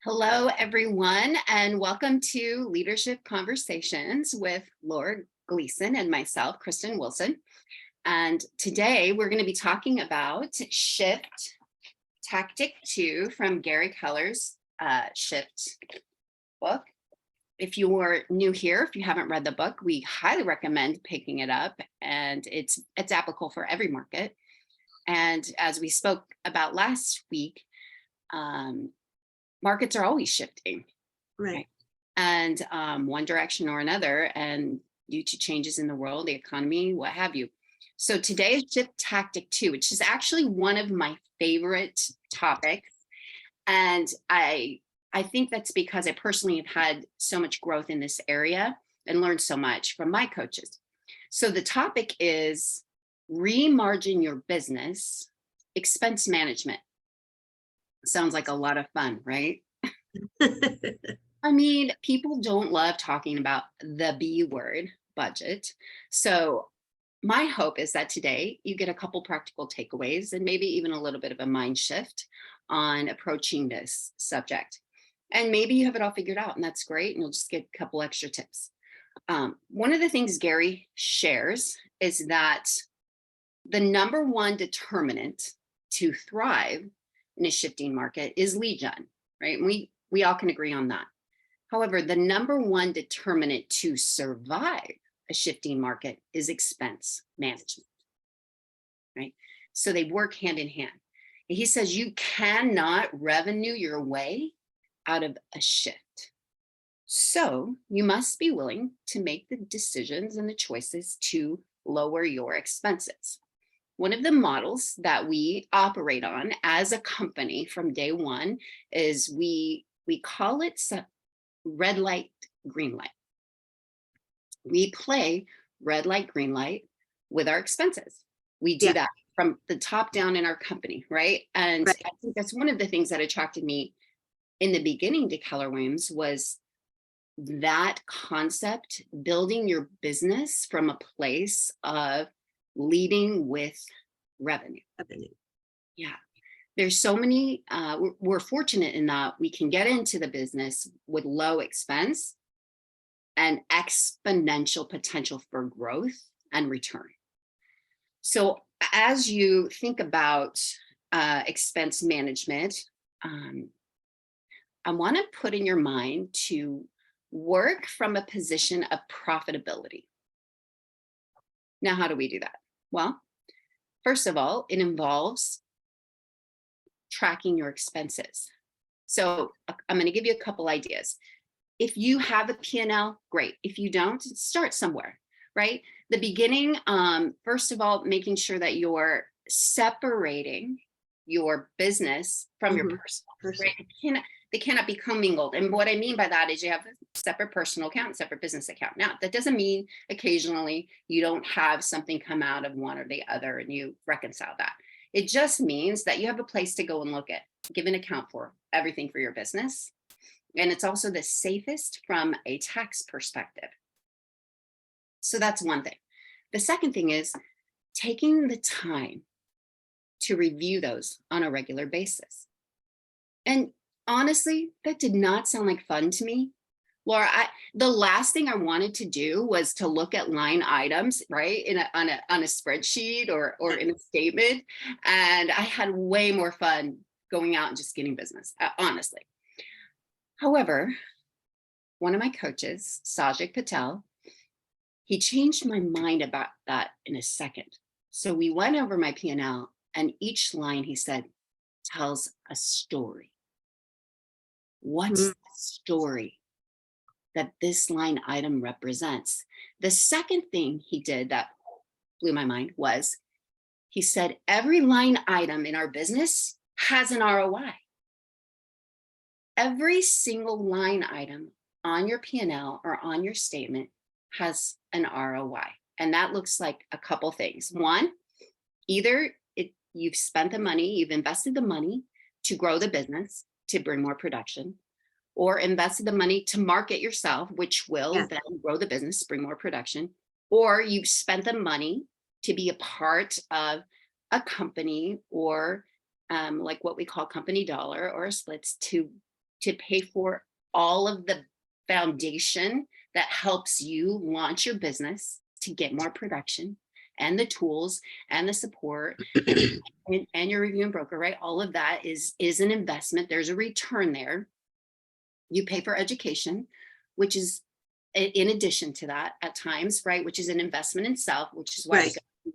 Hello, everyone, and welcome to Leadership Conversations with Laura Gleason and myself, Kristen Wilson. And today we're going to be talking about Shift Tactic 2 from Gary Keller's Shift book. If you are new here, if you haven't read the book, we highly recommend picking it up, and it's applicable for every market. And as we spoke about last week, markets are always shifting, Right. and one direction or another, and due to changes in the world, the economy, what have you. So today is Shift Tactic 2, which is actually one of my favorite topics. And I think that's because I personally have had so much growth in this area and learned so much from my coaches. So the topic is remargin your business, expense management. Sounds like a lot of fun, right? I mean, people don't love talking about the B word, budget. So my hope is that today you get a couple practical takeaways and maybe even a little bit of a mind shift on approaching this subject. And maybe you have it all figured out, and that's great. And you'll just get a couple extra tips. One of the things Gary shares is that the number one determinant to thrive in a shifting market is lead gen, right? And we all can agree on that. However, the number one determinant to survive a shifting market is expense management, right? So they work hand in hand. And he says you cannot revenue your way out of a shift. So you must be willing to make the decisions and the choices to lower your expenses. One of the models that we operate on as a company from day one is we call it red light, green light. We play red light, green light with our expenses. We do that from the top down in our company, right? And I think that's one of the things that attracted me in the beginning to Keller Williams was that concept, building your business from a place of leading with revenue. Yeah. There's so many, we're fortunate in that we can get into the business with low expense and exponential potential for growth and return. So as you think about expense management, I want to put in your mind to work from a position of profitability. Now, how do we do that? Well, first of all, it involves tracking your expenses. So I'm going to give you a couple ideas. If you have a P&L, great. If you don't, start somewhere, right? The beginning, first of all, making sure that you're separating your business from your personal, right? They cannot be commingled. And what I mean by that is you have a separate personal account, separate business account. Now, that doesn't mean occasionally you don't have something come out of one or the other and you reconcile that. It just means that you have a place to go and look at, give an account for everything for your business. And it's also the safest from a tax perspective. So that's one thing. The second thing is taking the time to review those on a regular basis. And honestly, that did not sound like fun to me. Laura, the last thing I wanted to do was to look at line items, right, on a spreadsheet or in a statement. And I had way more fun going out and just getting business, honestly. However, one of my coaches, Sajik Patel, he changed my mind about that in a second. So we went over my P&L, and each line, he said, tells a story. What's the story that this line item represents? The second thing he did that blew my mind was he said, every line item in our business has an ROI. Every single line item on your P&L or on your statement has an ROI. And that looks like a couple things. One, either you've spent the money, you've invested the money to grow the business, to bring more production, or invested the money to market yourself, which will then grow the business, bring more production, or you've spent the money to be a part of a company or like what we call company dollar or splits to to pay for all of the foundation that helps you launch your business, to get more production and the tools and the support and your review and broker, right? All of that is an investment. There's a return there. You pay for education, which is in addition to that at times, right? Which is an investment in self, which is why we go to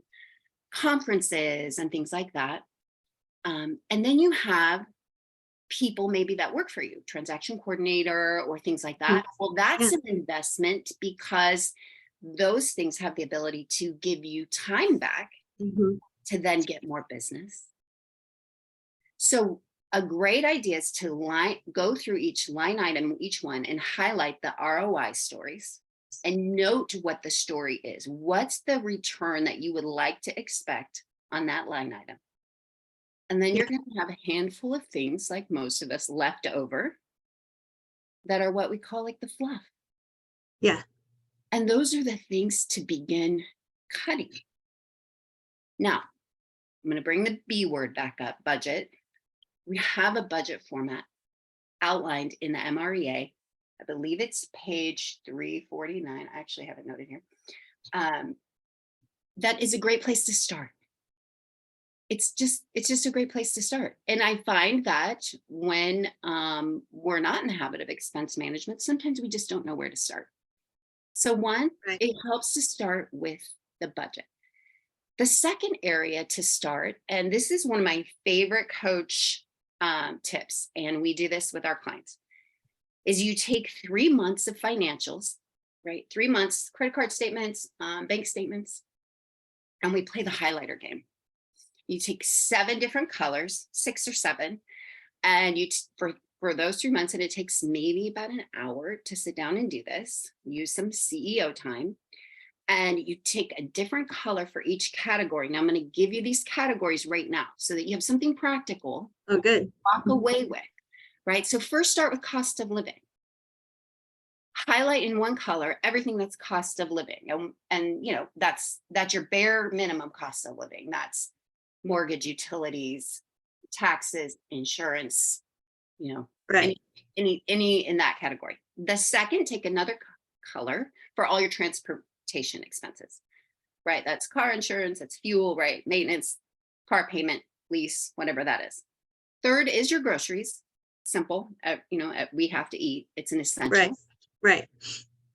conferences and things like that. And then you have people maybe that work for you, transaction coordinator or things like that. Well, that's an investment, because those things have the ability to give you time back to then get more business. So a great idea is to go through each line item, each one, and highlight the ROI stories and note what the story is. What's the return that you would like to expect on that line item? And then you're going to have a handful of things, like most of us, left over that are what we call like the fluff. Yeah. And those are the things to begin cutting. Now, I'm going to bring the B word back up, budget. We have a budget format outlined in the MREA. I believe it's page 349. I actually have it noted here. That is a great place to start. It's just a great place to start. And I find that when we're not in the habit of expense management, sometimes we just don't know where to start. So one, it helps to start with the budget. The second area to start, and this is one of my favorite coach tips, and we do this with our clients, is you take 3 months of financials, right? 3 months, credit card statements, bank statements, and we play the highlighter game. You take 7 different colors, 6 or 7, and you for those 3 months, and it takes maybe about an hour to sit down and do this, use some CEO time, and you take a different color for each category. Now I'm going to give you these categories right now so that you have something practical to walk away with, right? So first start with cost of living. Highlight in one color everything that's cost of living. And you know, that's your bare minimum cost of living. That's mortgage, utilities, taxes, insurance, you know, any in that category. The second, take another color for all your transportation expenses, right? That's car insurance, that's fuel, right? Maintenance, car payment, lease, whatever that is. Third is your groceries. Simple, you know, we have to eat. It's an essential. Right.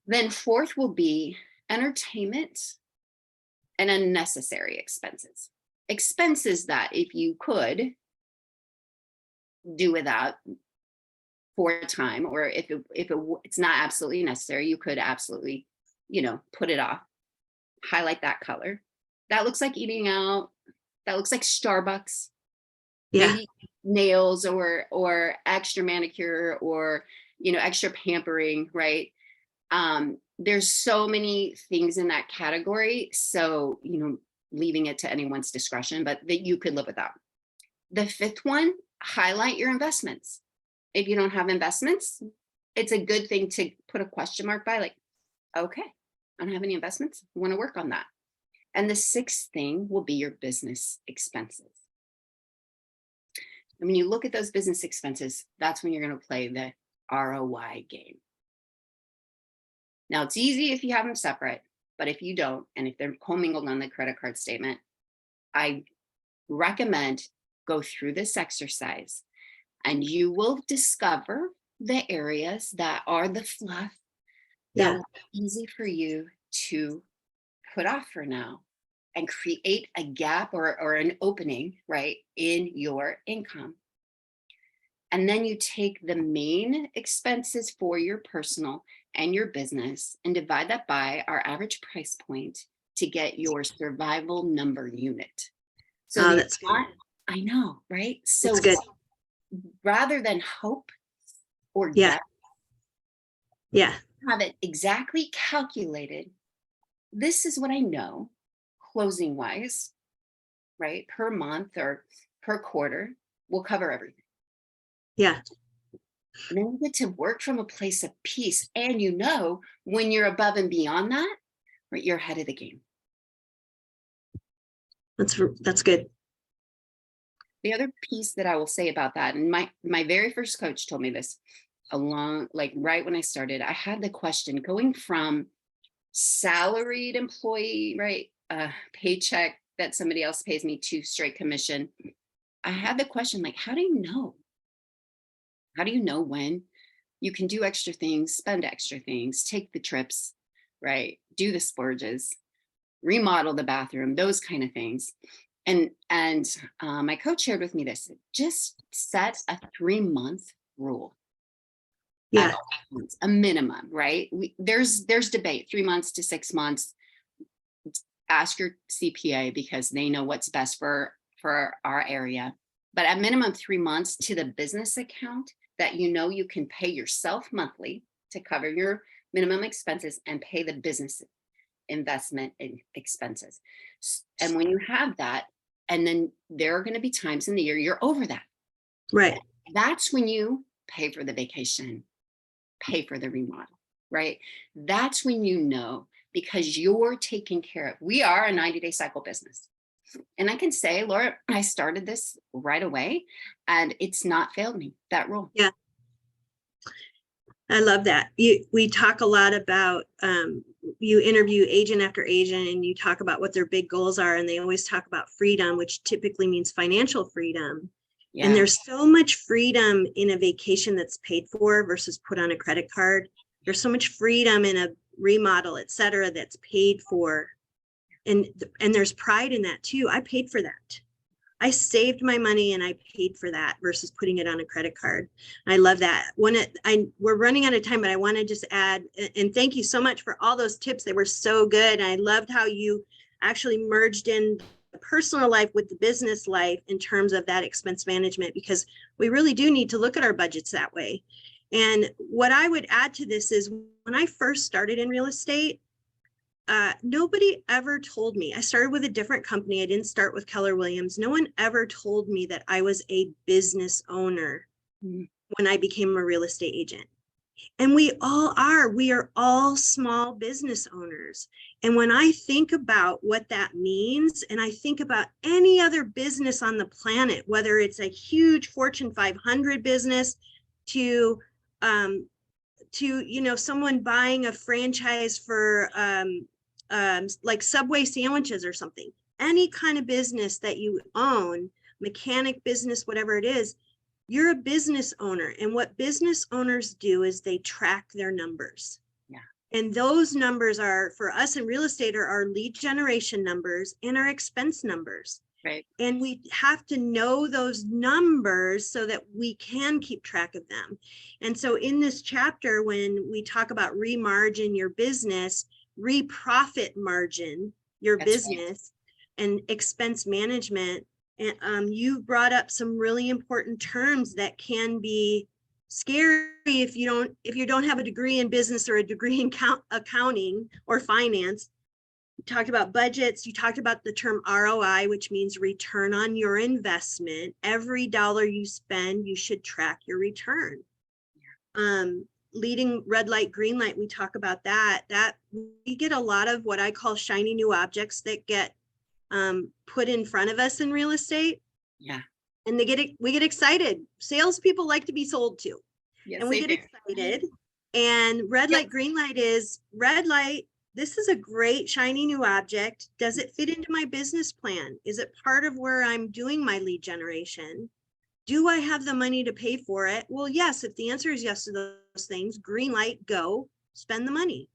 Then fourth will be entertainment and unnecessary expenses. Expenses that if you could do without for a time, or if it's not absolutely necessary, you could absolutely, you know, put it off. Highlight that color. That looks like eating out. That looks like Starbucks. Maybe nails or extra manicure, or, you know, extra pampering, right? There's so many things in that category. So, you know, leaving it to anyone's discretion, but that you could live without. The fifth one, highlight your investments. If you don't have investments, it's a good thing to put a question mark by, like, okay, I don't have any investments. I want to work on that. And the sixth thing will be your business expenses. And when you look at those business expenses, that's when you're going to play the ROI game. Now, it's easy if you have them separate, but if you don't, and if they're commingled on the credit card statement, I recommend go through this exercise, and you will discover the areas that are the fluff that will be easy for you to put off for now and create a gap or an opening, right, in your income. And then you take the main expenses for your personal and your business and divide that by our average price point to get your survival number unit. So that's not, I know, right? So that's good. Rather than hope or guess, have it exactly calculated. This is what I know, closing wise, right? Per month or per quarter will cover everything. And then you get to work from a place of peace. And you know, when you're above and beyond that, right, you're ahead of the game. That's good. The other piece that I will say about that, and my very first coach told me this, along, like right when I started, I had the question going from salaried employee, right? Paycheck that somebody else pays me to straight commission. I had the question like, how do you know? How do you know when you can do extra things, spend extra things, take the trips, right? Do the splurges, remodel the bathroom, those kind of things. And my coach shared with me this: just set a 3-month rule. Yeah. A minimum, right? There's debate, 3 months to 6 months. Ask your CPA because they know what's best for our area. But at minimum 3 months to the business account that you can pay yourself monthly to cover your minimum expenses and pay the business investment expenses. And when you have that, and then there are going to be times in the year you're over that. Right. That's when you pay for the vacation, pay for the remodel, right? That's when because you're taking care of. We are a 90-day cycle business. And I can say, Laura, I started this right away and it's not failed me, that rule. Yeah. I love that. We talk a lot about, you interview agent after agent and you talk about what their big goals are. And they always talk about freedom, which typically means financial freedom. Yeah. And there's so much freedom in a vacation that's paid for versus put on a credit card. There's so much freedom in a remodel, et cetera, that's paid for. And there's pride in that too. I paid for that. I saved my money and I paid for that versus putting it on a credit card. I love that. We're running out of time, but I want to just add, and thank you so much for all those tips. They were so good. I loved how you actually merged in the personal life with the business life in terms of that expense management, because we really do need to look at our budgets that way. And what I would add to this is when I first started in real estate, nobody ever told me. I started with a different company. I didn't start with Keller Williams. No one ever told me that I was a business owner when I became a real estate agent. And we all are. We are all small business owners. And when I think about what that means, and I think about any other business on the planet, whether it's a huge Fortune 500 business to someone buying a franchise for like Subway sandwiches or something, any kind of business that you own, mechanic business, whatever it is, you're a business owner. And what business owners do is they track their numbers. Yeah. And those numbers are, for us in real estate, are our lead generation numbers and our expense numbers. Right. And we have to know those numbers so that we can keep track of them. And so in this chapter, when we talk about remargin your business, re-profit margin your business, right, and expense management, and you brought up some really important terms that can be scary if you don't have a degree in business or a degree in accounting or finance. You talked about budgets. You talked about the term ROI, which means return on your investment. Every dollar you spend, you should track your return. Leading red light, green light, we talk about that we get a lot of what I call shiny new objects that get put in front of us in real estate. Yeah. And we get excited. Salespeople like to be sold to. Yes, and we get excited. And red light, green light is red light. This is a great shiny new object. Does it fit into my business plan? Is it part of where I'm doing my lead generation? Do I have the money to pay for it? Well, yes, if the answer is yes to those things, green light, go spend the money.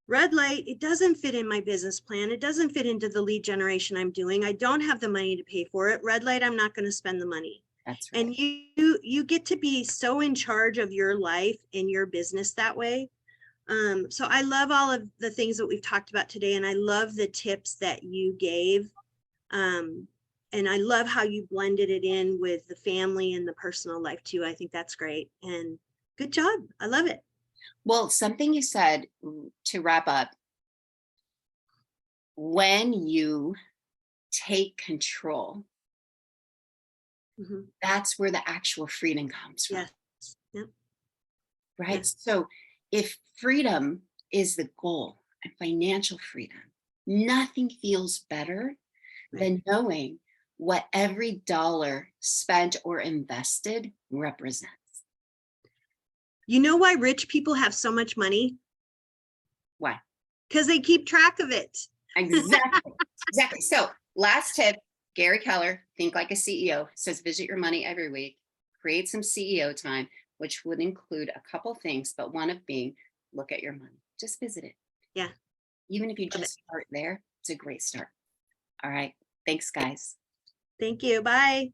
Red light, it doesn't fit in my business plan. It doesn't fit into the lead generation I'm doing. I don't have the money to pay for it. Red light, I'm not going to spend the money. That's right. And you get to be so in charge of your life and your business that way. So I love all of the things that we've talked about today, and I love the tips that you gave. And I love how you blended it in with the family and the personal life too. I think that's great. And good job. I love it. Well, something you said to wrap up, when you take control, that's where the actual freedom comes from. Yes. Yep. Right. Yes. So if freedom is the goal and financial freedom, nothing feels better than knowing what every dollar spent or invested represents. You know why rich people have so much money? Why? Because they keep track of it. Exactly. Exactly. So last tip, Gary Keller, think like a CEO, says visit your money every week, create some CEO time, which would include a couple things, but one of being look at your money. Just visit it. Yeah. Even if you Love just start there, it's a great start. All right. Thanks, guys. Thank you. Bye.